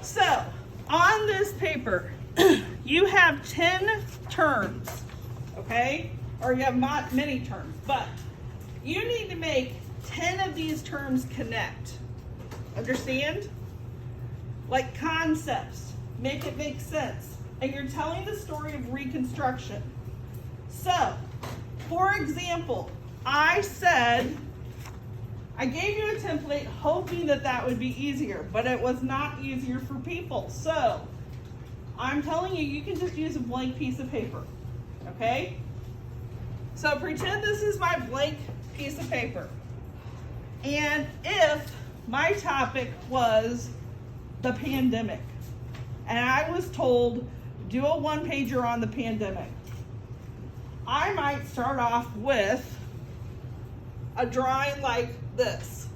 So, on this paper, you have 10 terms, okay? Or you have many terms, but you need to make 10 of these terms connect. Understand? Like concepts, make it make sense. And you're telling the story of Reconstruction. So, for example, I gave you a template hoping that that would be easier, but it was not easier for people. So, I'm telling you, you can just use a blank piece of paper, okay? So pretend this is my blank piece of paper. And if my topic was the pandemic, and I was told, do a one-pager on the pandemic, I might start off with a drawing like this.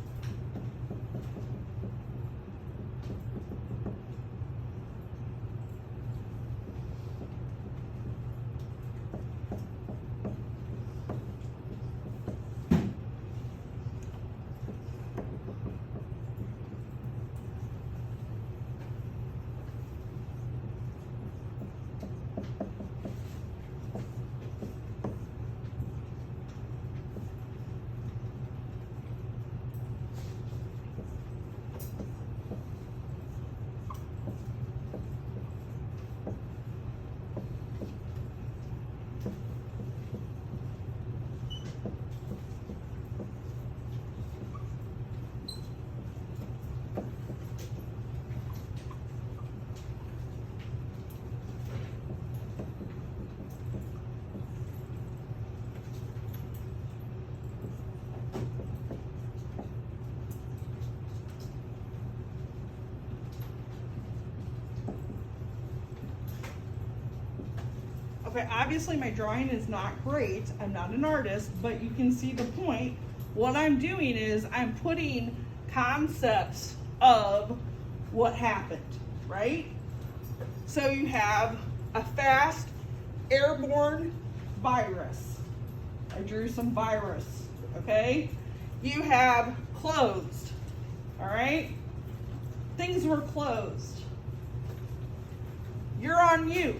Okay, obviously my drawing is not great. I'm not an artist, but you can see the point. What I'm doing is I'm putting concepts of what happened, right? So you have a fast airborne virus. I drew some virus, okay? You have closed, all right? Things were closed. You're on mute.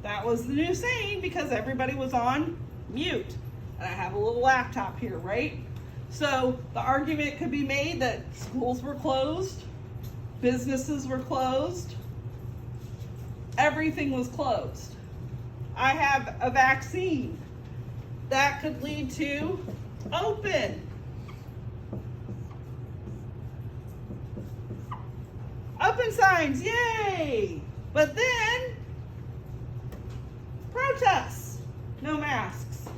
That was the new saying because everybody was on mute. And I have a little laptop here, right? So the argument could be made that schools were closed, businesses were closed, everything was closed. I have a vaccine. That could lead to open. Open signs, yay! But then, protests, no masks,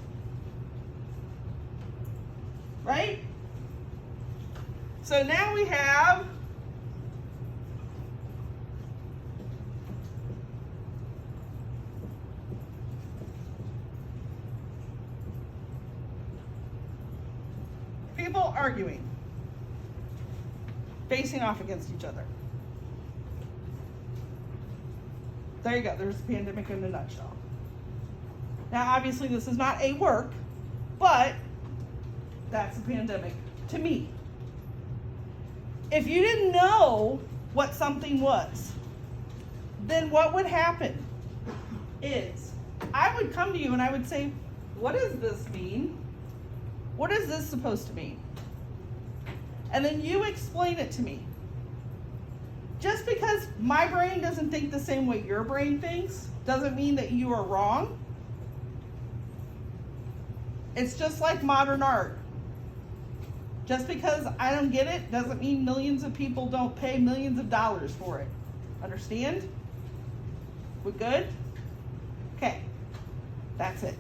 right? So now we have people arguing, facing off against each other. There you go, there's the pandemic in a nutshell. Now, obviously, this is not a work, but that's a pandemic to me. If you didn't know what something was, then what would happen is I would come to you and I would say, what does this mean? What is this supposed to mean? And then you explain it to me. Just because my brain doesn't think the same way your brain thinks doesn't mean that you are wrong. It's just like modern art. Just because I don't get it doesn't mean millions of people don't pay millions of dollars for it. Understand? We good? Okay, that's it.